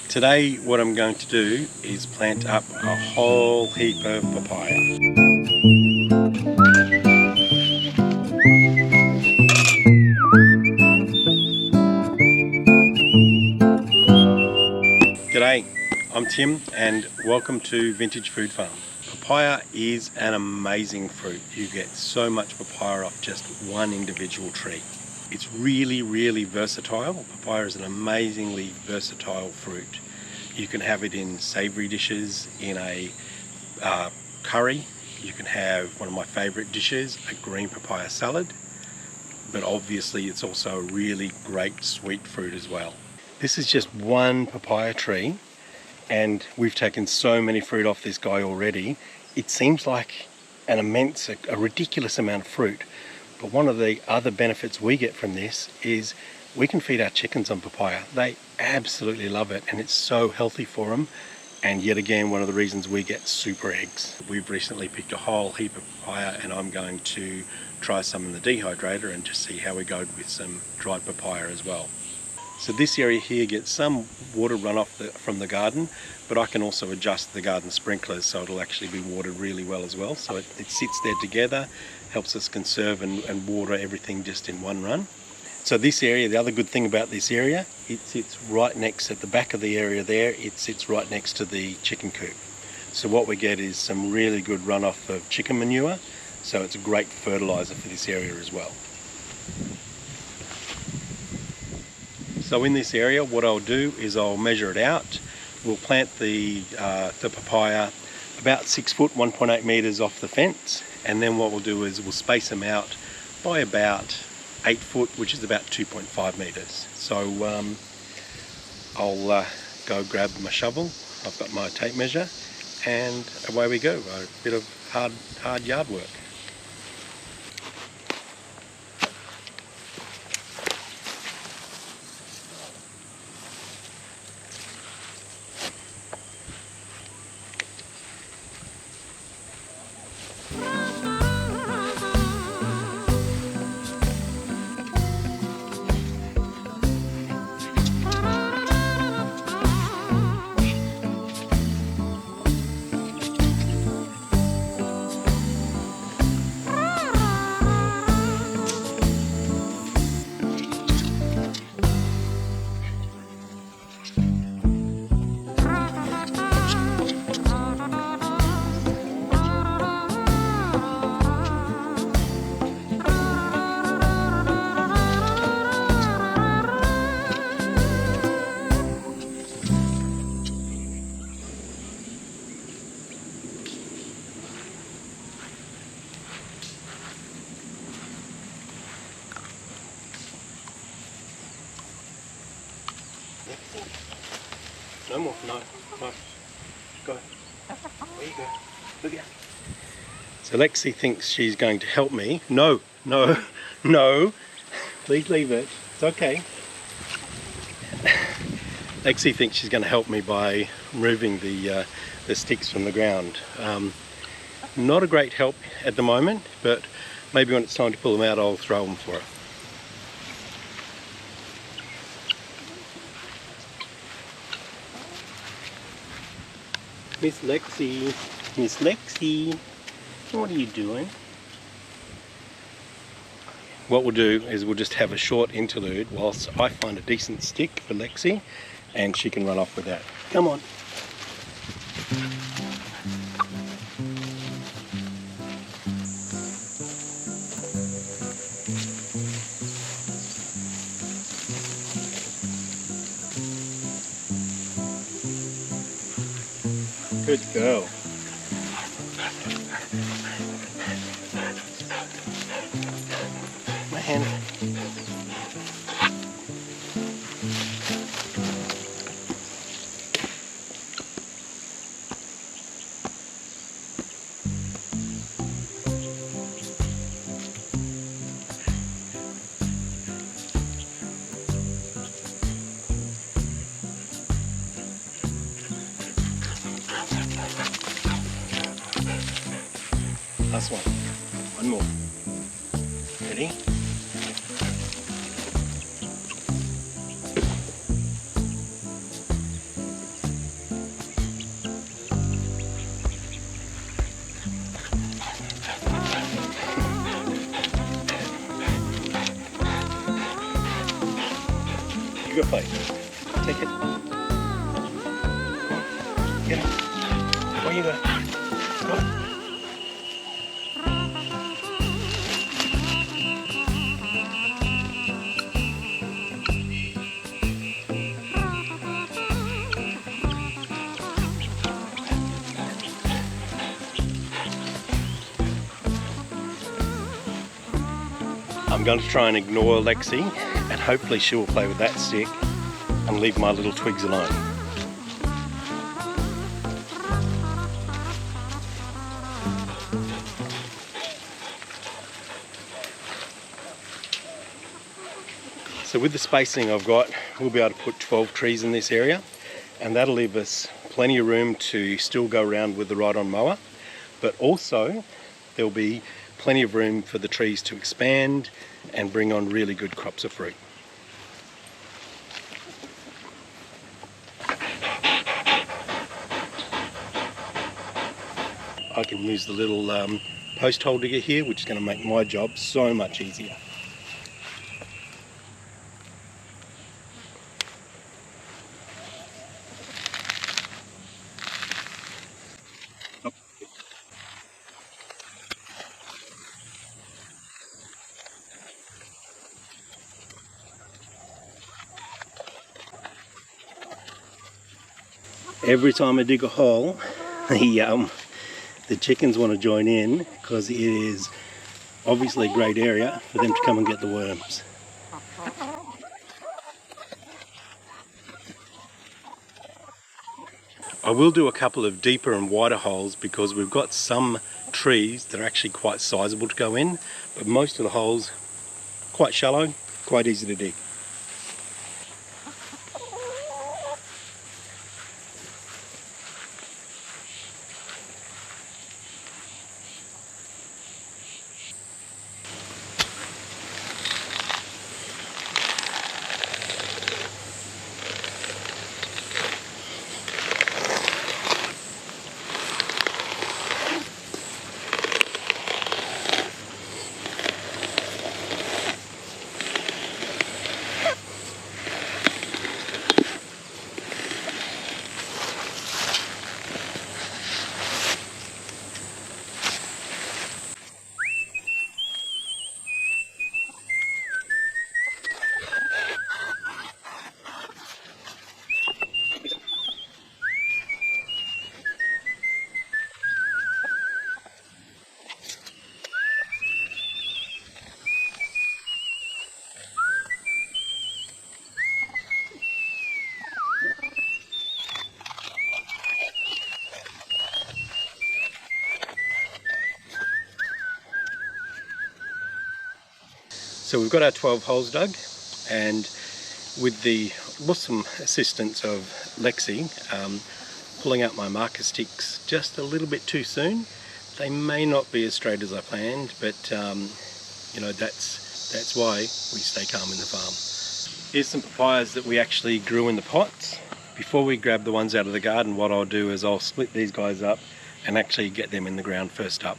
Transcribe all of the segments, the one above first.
Today what I'm going to do is plant up a whole heap of papaya. G'day, I'm Tim and welcome to Vintage Food Farm. Papaya is an amazing fruit. You get so much papaya off just one individual tree. It's really versatile. Papaya is an amazingly versatile fruit. You can have it in savoury dishes, in a curry. You can have one of my favourite dishes, a green papaya salad. But obviously it's also a really great sweet fruit as well. This is just one papaya tree and we've taken so many fruit off this guy already. It seems like an immense, a ridiculous amount of fruit. But one of the other benefits we get from this is we can feed our chickens on papaya. They absolutely love it and it's so healthy for them. And yet again, one of the reasons we get super eggs. We've recently picked a whole heap of papaya and I'm going to try some in the dehydrator and just see how we go with some dried papaya as well. So this area here gets some water runoff from the garden, but I can also adjust the garden sprinklers so it'll actually be watered really well as well. So it sits there together, helps us conserve and water everything just in one run. So this area, the other good thing about this area, it sits right next at the back of the area there, it sits right next to the chicken coop. So what we get is some really good runoff of chicken manure, so it's a great fertiliser for this area as well. So in this area, what I'll do is I'll measure it out. We'll plant the papaya about 6 foot, 1.8 metres off the fence. And then what we'll do is we'll space them out by about 8 foot, which is about 2.5 metres. So I'll go grab my shovel. I've got my tape measure and away we go. A bit of hard yard work. No more, no. Go. There you go. Look out. So Lexi thinks she's going to help me. No. Please leave it. It's okay. Lexi thinks she's going to help me by removing the sticks from the ground. Not a great help at the moment, but maybe when it's time to pull them out, I'll throw them for her. Miss Lexi, what are you doing? What we'll do is we'll just have a short interlude whilst I find a decent stick for Lexi and she can run off with that. Come on. Good girl. My hand. Last one. One more. Ready? go play. Take it. Get it. Where you go? Come on. I'm going to try and ignore Lexi, and hopefully she will play with that stick and leave my little twigs alone. So with the spacing I've got, we'll be able to put 12 trees in this area, and that'll leave us plenty of room to still go around with the ride-on mower, but also there'll be plenty of room for the trees to expand and bring on really good crops of fruit. I can use the little post hole digger here, which is going to make my job so much easier. Every time I dig a hole, the chickens want to join in because it is obviously a great area for them to come and get the worms. I will do a couple of deeper and wider holes because we've got some trees that are actually quite sizable to go in, but most of the holes quite shallow, quite easy to dig. So we've got our 12 holes dug, and with the awesome assistance of Lexi, pulling out my marker sticks just a little bit too soon. They may not be as straight as I planned, but you know, that's why we stay calm in the farm. Here's some papayas that we actually grew in the pots. Before we grab the ones out of the garden, what I'll do is I'll split these guys up and actually get them in the ground first up.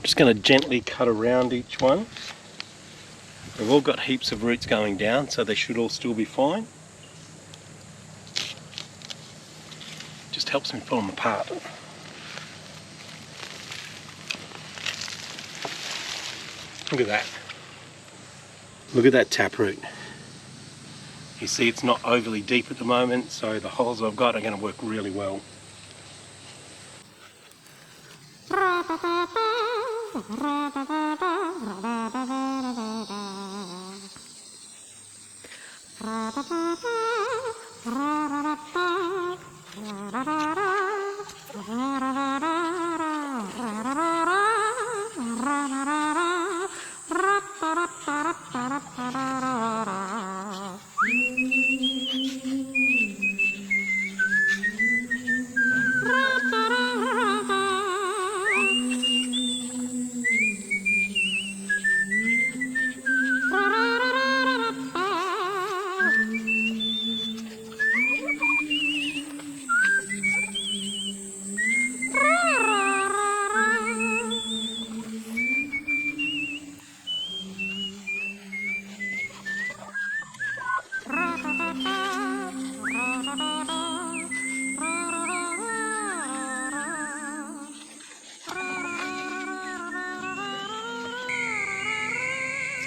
Just going to gently cut around each one. They've all got heaps of roots going down, so they should all still be fine. Just helps me pull them apart. Look at that. Look at that taproot. You see it's not overly deep at the moment, so the holes I've got are going to work really well.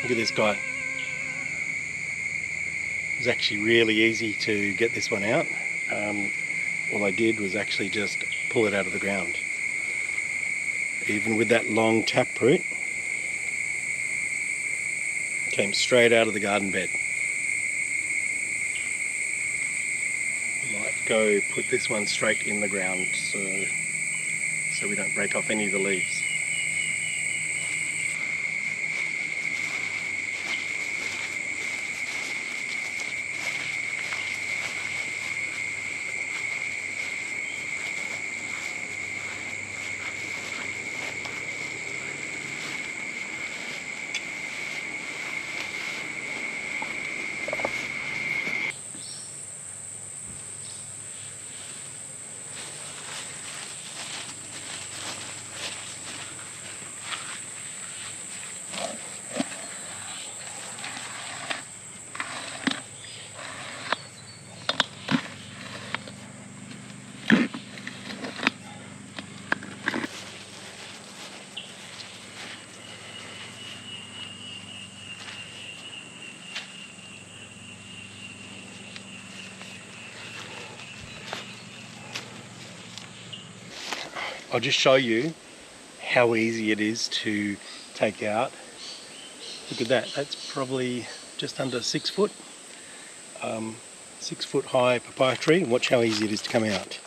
Look at this guy. It was actually really easy to get this one out. All I did was actually just pull it out of the ground. Even with that long taproot, came straight out of the garden bed. Might go put this one straight in the ground so we don't break off any of the leaves. I'll just show you how easy it is to take out. Look at that, that's probably just under 6 foot. 6 foot high papaya tree, and watch how easy it is to come out.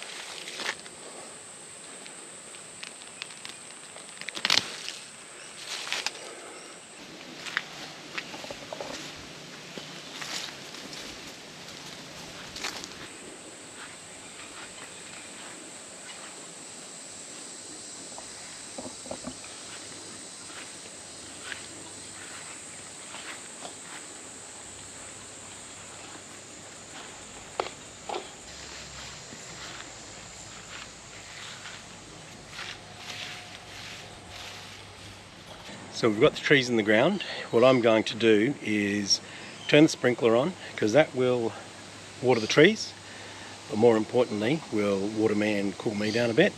So we've got the trees in the ground. What I'm going to do is turn the sprinkler on, because that will water the trees, but more importantly will water me and cool me down a bit.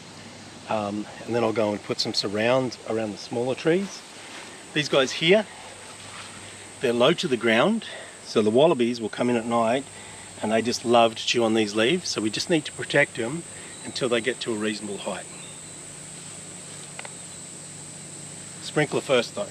And then I'll go and put some surrounds around the smaller trees. These guys here, they're low to the ground, so the wallabies will come in at night and they just love to chew on these leaves, so we just need to protect them until they get to a reasonable height. Sprinkler first though.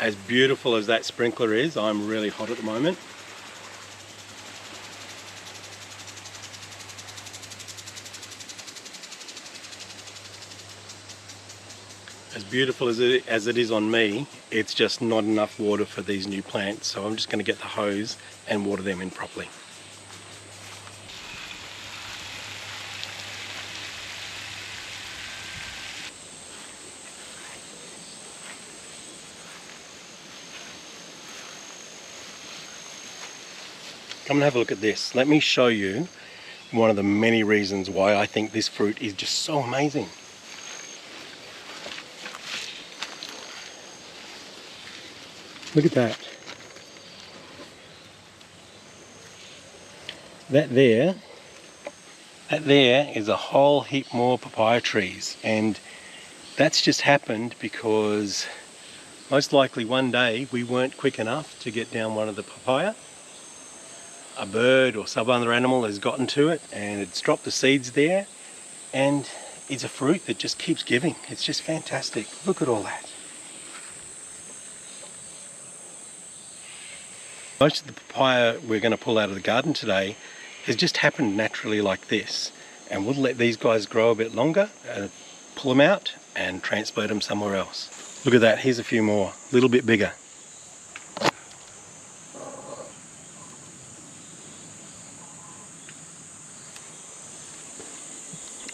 As beautiful as that sprinkler is, I'm really hot at the moment. As beautiful as it is on me, it's just not enough water for these new plants, so I'm just going to get the hose and water them in properly. Come and have a look at this. Let me show you one of the many reasons why I think this fruit is just so amazing. Look at that. That there is a whole heap more papaya trees, and that's just happened because most likely one day we weren't quick enough to get down one of the papaya. A bird or some other animal has gotten to it and it's dropped the seeds there, and it's a fruit that just keeps giving. It's just fantastic. Look at all that. Most of the papaya we're going to pull out of the garden today has just happened naturally like this, and we'll let these guys grow a bit longer, pull them out and transplant them somewhere else. Look at that, here's a few more, a little bit bigger.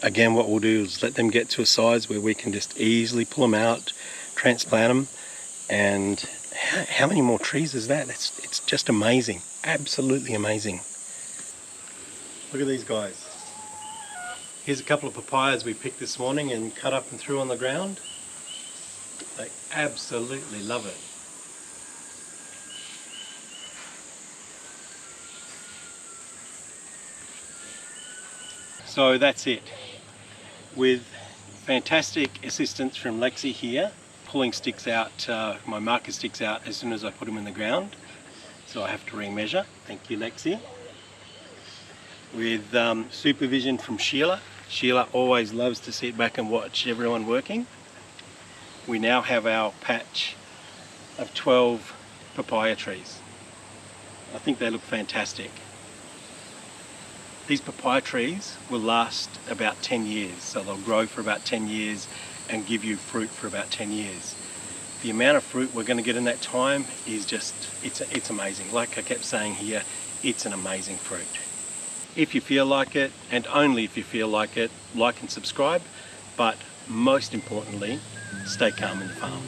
again, what we'll do is let them get to a size where we can just easily pull them out, transplant them, and how many more trees is that? It's just amazing, absolutely amazing. Look at these guys. Here's a couple of papayas we picked this morning and cut up and threw on the ground. They absolutely love it. So that's it. With fantastic assistance from Lexi here, pulling sticks out, my marker sticks out as soon as I put them in the ground. So I have to re-measure. Thank you, Lexi. With supervision from Sheila. Sheila always loves to sit back and watch everyone working. We now have our patch of 12 papaya trees. I think they look fantastic. These papaya trees will last about 10 years, so they'll grow for about 10 years and give you fruit for about 10 years. The amount of fruit we're going to get in that time is just, it's amazing. Like I kept saying here, it's an amazing fruit. If you feel like it, and only if you feel like it, like and subscribe, but most importantly, stay calm in the farm.